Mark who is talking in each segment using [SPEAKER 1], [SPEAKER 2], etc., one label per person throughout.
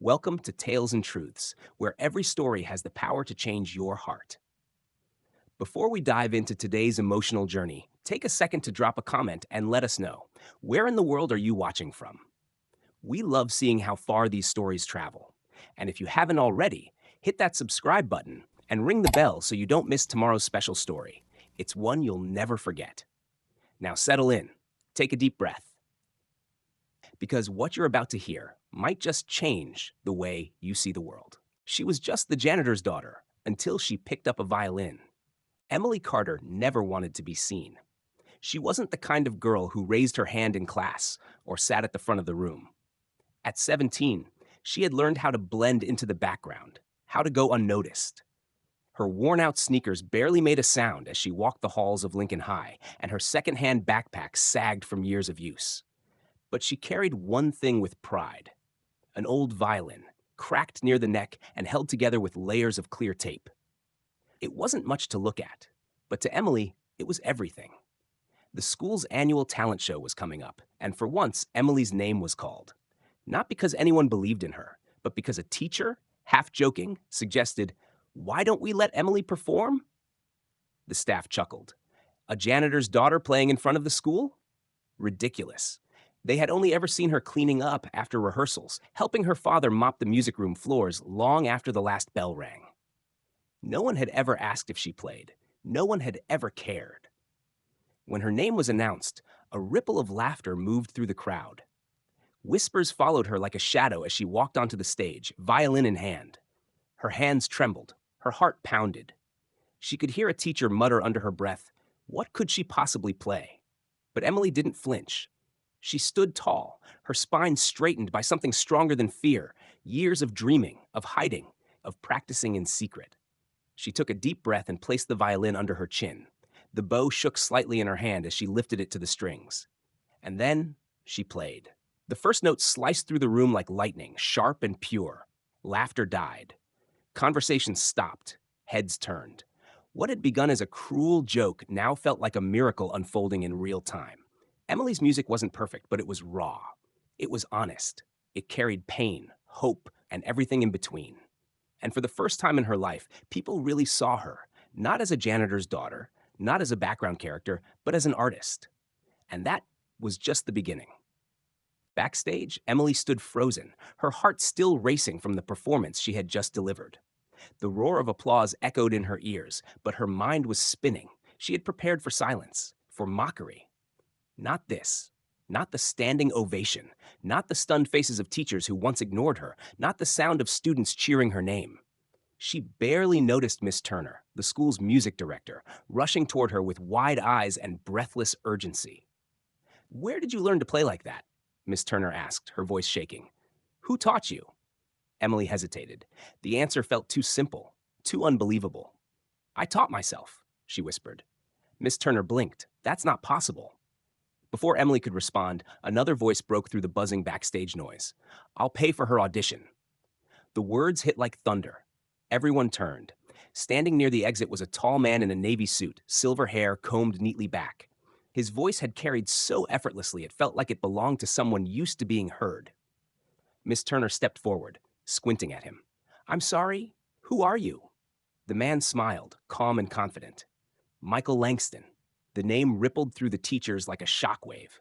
[SPEAKER 1] Welcome to Tales and Truths, where every story has the power to change your heart. Before we dive into today's emotional journey, take a second to drop a comment and let us know, where in the world are you watching from? We love seeing how far these stories travel. And if you haven't already, hit that subscribe button and ring the bell so you don't miss tomorrow's special story. It's one you'll never forget. Now settle in, take a deep breath, because what you're about to hear might just change the way you see the world. She was just the janitor's daughter until she picked up a violin. Emily Carter never wanted to be seen. She wasn't the kind of girl who raised her hand in class or sat at the front of the room. At 17, she had learned how to blend into the background, how to go unnoticed. Her worn-out sneakers barely made a sound as she walked the halls of Lincoln High, and her second-hand backpack sagged from years of use. But she carried one thing with pride: an old violin, cracked near the neck and held together with layers of clear tape. It wasn't much to look at, but to Emily, it was everything. The school's annual talent show was coming up, and for once, Emily's name was called. Not because anyone believed in her, but because a teacher, half joking, suggested, "Why don't we let Emily perform?" The staff chuckled. A janitor's daughter playing in front of the school? Ridiculous. They had only ever seen her cleaning up after rehearsals, helping her father mop the music room floors long after the last bell rang. No one had ever asked if she played. No one had ever cared. When her name was announced, a ripple of laughter moved through the crowd. Whispers followed her like a shadow as she walked onto the stage, violin in hand. Her hands trembled. Her heart pounded. She could hear a teacher mutter under her breath, "What could she possibly play?" But Emily didn't flinch. She stood tall, her spine straightened by something stronger than fear, years of dreaming, of hiding, of practicing in secret. She took a deep breath and placed the violin under her chin. The bow shook slightly in her hand as she lifted it to the strings. And then she played. The first note sliced through the room like lightning, sharp and pure. Laughter died. Conversations stopped. Heads turned. What had begun as a cruel joke now felt like a miracle unfolding in real time. Emily's music wasn't perfect, but it was raw. It was honest. It carried pain, hope, and everything in between. And for the first time in her life, people really saw her, not as a janitor's daughter, not as a background character, but as an artist. And that was just the beginning. Backstage, Emily stood frozen, her heart still racing from the performance she had just delivered. The roar of applause echoed in her ears, but her mind was spinning. She had prepared for silence, for mockery. Not this. Not the standing ovation. Not the stunned faces of teachers who once ignored her. Not the sound of students cheering her name. She barely noticed Miss Turner, the school's music director, rushing toward her with wide eyes and breathless urgency. "Where did you learn to play like that?" Miss Turner asked, her voice shaking. "Who taught you?" Emily hesitated. The answer felt too simple, too unbelievable. "I taught myself," she whispered. Miss Turner blinked. "That's not possible." Before Emily could respond, another voice broke through the buzzing backstage noise. "I'll pay for her audition." The words hit like thunder. Everyone turned. Standing near the exit was a tall man in a navy suit, silver hair combed neatly back. His voice had carried so effortlessly it felt like it belonged to someone used to being heard. Miss Turner stepped forward, squinting at him. "I'm sorry, who are you?" The man smiled, calm and confident. "Michael Langston." The name rippled through the teachers like a shockwave.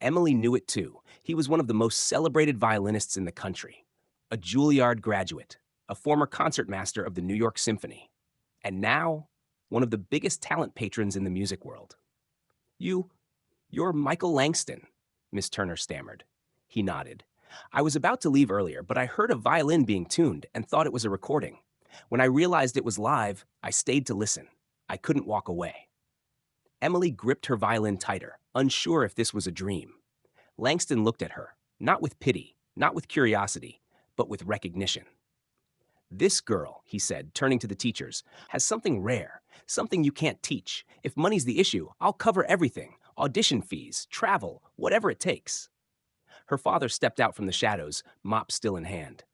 [SPEAKER 1] Emily knew it too. He was one of the most celebrated violinists in the country. A Juilliard graduate, a former concertmaster of the New York Symphony, and now one of the biggest talent patrons in the music world. You're Michael Langston," Miss Turner stammered. He nodded. "I was about to leave earlier, but I heard a violin being tuned and thought it was a recording. When I realized it was live, I stayed to listen. I couldn't walk away." Emily gripped her violin tighter, unsure if this was a dream. Langston looked at her, not with pity, not with curiosity, but with recognition. "This girl," he said, turning to the teachers, "has something rare, something you can't teach. If money's the issue, I'll cover everything, audition fees, travel, whatever it takes." Her father stepped out from the shadows, mop still in hand.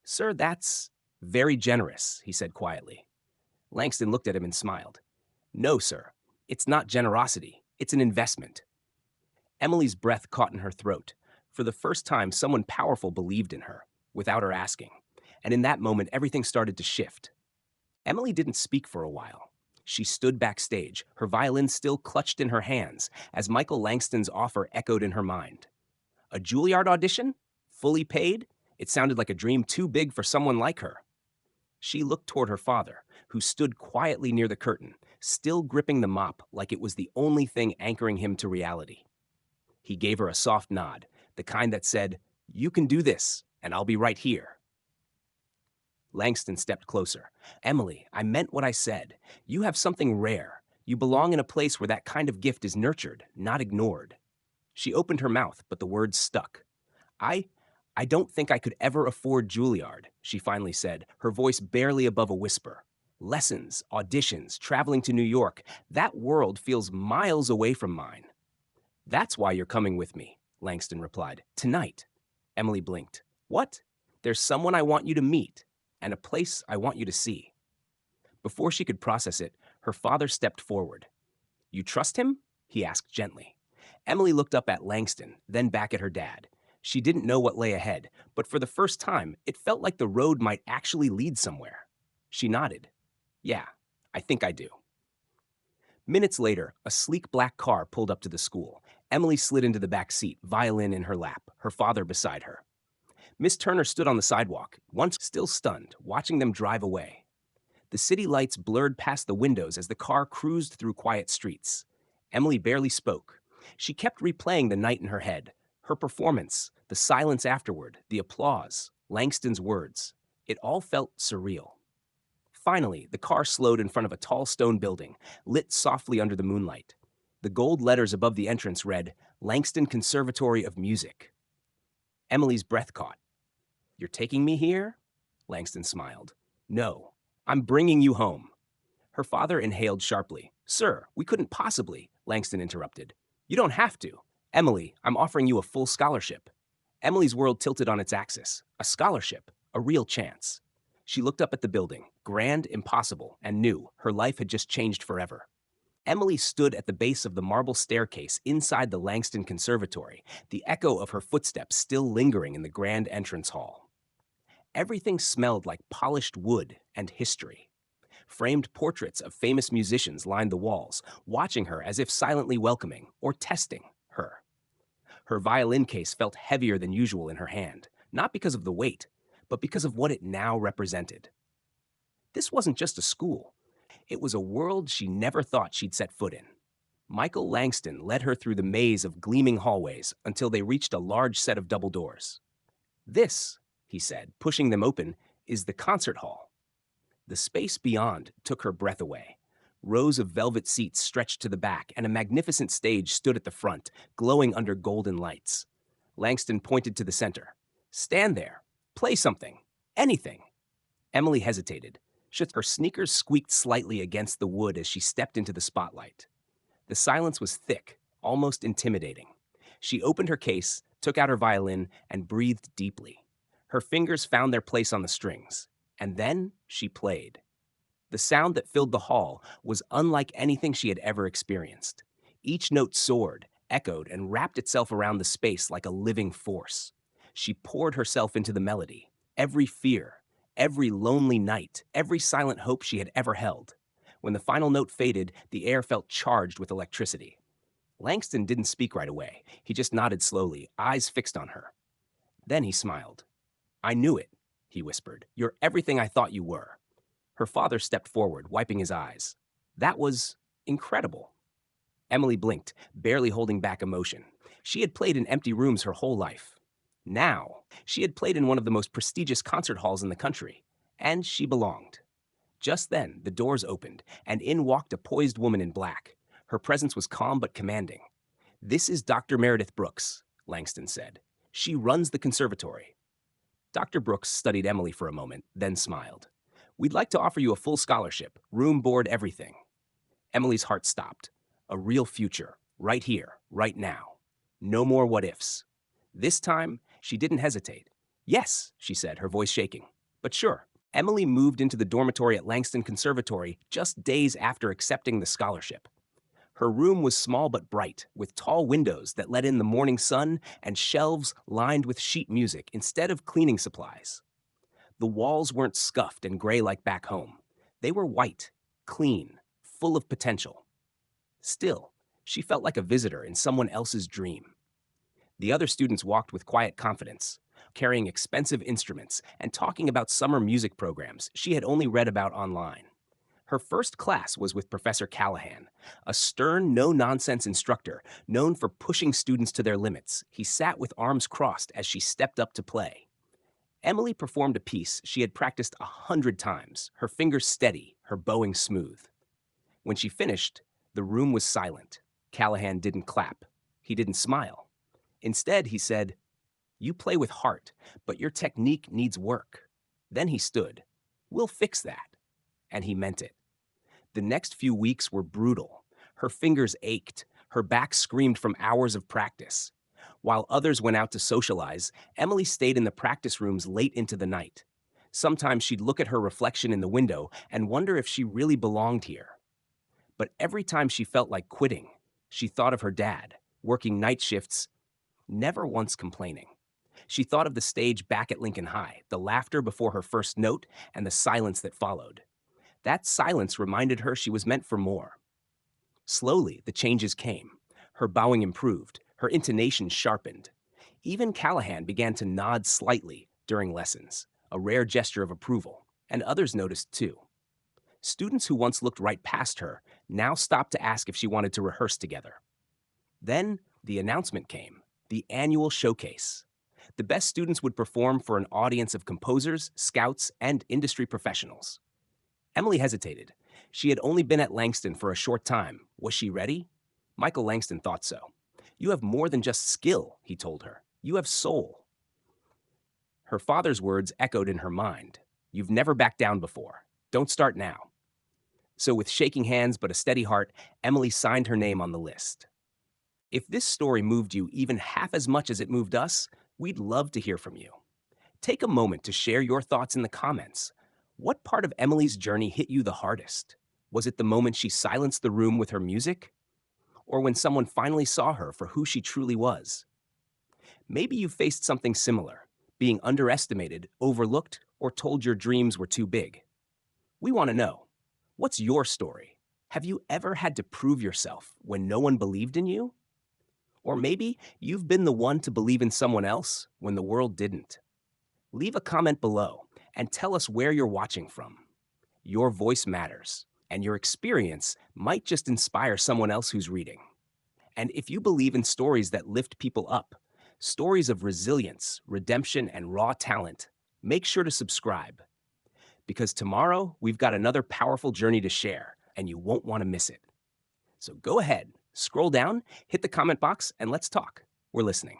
[SPEAKER 1] "Sir, that's very generous," he said quietly. Langston looked at him and smiled. "No, sir. It's not generosity. It's an investment." Emily's breath caught in her throat. For the first time, someone powerful believed in her. without her asking. And in that moment, everything started to shift. Emily didn't speak for a while. She stood backstage, her violin still clutched in her hands, as Michael Langston's offer echoed in her mind. A Juilliard audition? Fully paid? It sounded like a dream too big for someone like her. She looked toward her father, who stood quietly near the curtain, still gripping the mop like it was the only thing anchoring him to reality. He gave her a soft nod, the kind that said, "You can do this, and I'll be right here." Langston stepped closer. "Emily, I meant what I said. You have something rare. You belong in a place where that kind of gift is nurtured, not ignored." She opened her mouth, but the words stuck. I I don't think I could ever afford Juilliard, she finally said, her voice barely above a whisper. Lessons, auditions, traveling to New York, that world feels miles away from mine. That's why you're coming with me, Langston replied. Tonight. Emily blinked. What? There's someone I want you to meet, and a place I want you to see. Before she could process it, her father stepped forward. You trust him? He asked gently. Emily looked up at Langston, then back at her dad. She didn't know what lay ahead, but for the first time, it felt like the road might actually lead somewhere. She nodded. Yeah, I think I do. Minutes later, a sleek black car pulled up to the school. Emily slid into the back seat, violin in her lap, her father beside her. Miss Turner stood on the sidewalk, once still stunned, watching them drive away. The city lights blurred past the windows as the car cruised through quiet streets. Emily barely spoke. She kept replaying the night in her head. Her performance, the silence afterward, the applause, Langston's words. It all felt surreal. Finally, the car slowed in front of a tall stone building, lit softly under the moonlight. The gold letters above the entrance read, Langston Conservatory of Music. Emily's breath caught. You're taking me here? Langston smiled. No, I'm bringing you home. Her father inhaled sharply. Sir, we couldn't possibly, Langston interrupted. You don't have to. Emily, I'm offering you a full scholarship. Emily's world tilted on its axis. A scholarship, a real chance. She looked up at the building, grand, impossible, and knew her life had just changed forever. Emily stood at the base of the marble staircase inside the Langston Conservatory, the echo of her footsteps still lingering in the grand entrance hall. Everything smelled like polished wood and history. Framed portraits of famous musicians lined the walls, watching her as if silently welcoming or testing her. Her violin case felt heavier than usual in her hand, not because of the weight, but because of what it now represented. This wasn't just a school. It was a world she never thought she'd set foot in. Michael Langston led her through the maze of gleaming hallways until they reached a large set of double doors. This, he said, pushing them open, is the concert hall. The space beyond took her breath away. Rows of velvet seats stretched to the back, and a magnificent stage stood at the front, glowing under golden lights. Langston pointed to the center. Stand there. Play something. Anything. Emily hesitated. Her sneakers squeaked slightly against the wood as she stepped into the spotlight. The silence was thick, almost intimidating. She opened her case, took out her violin, and breathed deeply. Her fingers found their place on the strings. And then she played. The sound that filled the hall was unlike anything she had ever experienced. Each note soared, echoed, and wrapped itself around the space like a living force. She poured herself into the melody, every fear, every lonely night, every silent hope she had ever held. When the final note faded, the air felt charged with electricity. Langston didn't speak right away. He just nodded slowly, eyes fixed on her. Then he smiled. I knew it, he whispered. You're everything I thought you were. Her father stepped forward, wiping his eyes. That was incredible. Emily blinked, barely holding back emotion. She had played in empty rooms her whole life. Now, she had played in one of the most prestigious concert halls in the country, and she belonged. Just then, the doors opened, and in walked a poised woman in black. Her presence was calm but commanding. This is Dr. Meredith Brooks, Langston said. She runs the conservatory. Dr. Brooks studied Emily for a moment, then smiled. We'd like to offer you a full scholarship, room, board, everything. Emily's heart stopped. A real future, right here, right now. No more what-ifs. This time, she didn't hesitate. Yes, she said, her voice shaking. But sure. Emily moved into the dormitory at Langston Conservatory just days after accepting the scholarship. Her room was small but bright, with tall windows that let in the morning sun and shelves lined with sheet music instead of cleaning supplies. The walls weren't scuffed and gray like back home. They were white, clean, full of potential. Still, she felt like a visitor in someone else's dream. The other students walked with quiet confidence, carrying expensive instruments and talking about summer music programs she had only read about online. Her first class was with Professor Callahan, a stern, no nonsense instructor known for pushing students to their limits. He sat with arms crossed as she stepped up to play. Emily performed a piece she had practiced 100 times, her fingers steady, her bowing smooth. When she finished, the room was silent. Callahan didn't clap. He didn't smile. Instead, he said, "You play with heart, but your technique needs work." Then he stood. "We'll fix that." And he meant it. The next few weeks were brutal. Her fingers ached. Her back screamed from hours of practice. While others went out to socialize, Emily stayed in the practice rooms late into the night. Sometimes she'd look at her reflection in the window and wonder if she really belonged here. But every time she felt like quitting, she thought of her dad, working night shifts, never once complaining. She thought of the stage back at Lincoln High, the laughter before her first note, and the silence that followed. That silence reminded her she was meant for more. Slowly, the changes came. Her bowing improved, her intonation sharpened. Even Callahan began to nod slightly during lessons, a rare gesture of approval, and others noticed too. Students who once looked right past her now stopped to ask if she wanted to rehearse together. Then the announcement came, the annual showcase. The best students would perform for an audience of composers, scouts, and industry professionals. Emily hesitated. She had only been at Langston for a short time. Was she ready? Michael Langston thought so. "You have more than just skill," he told her. "You have soul." Her father's words echoed in her mind. "You've never backed down before. Don't start now." So with shaking hands but a steady heart, Emily signed her name on the list. If this story moved you even half as much as it moved us, we'd love to hear from you. Take a moment to share your thoughts in the comments. What part of Emily's journey hit you the hardest? Was it the moment she silenced the room with her music? Or when someone finally saw her for who she truly was? Maybe you faced something similar, being underestimated, overlooked, or told your dreams were too big. We want to know, what's your story? Have you ever had to prove yourself when no one believed in you? Or maybe you've been the one to believe in someone else when the world didn't. Leave a comment below and tell us where you're watching from. Your voice matters, and your experience might just inspire someone else who's reading. And if you believe in stories that lift people up, stories of resilience, redemption, and raw talent, make sure to subscribe. Because tomorrow, we've got another powerful journey to share, and you won't want to miss it. So go ahead, scroll down, hit the comment box, and let's talk. We're listening.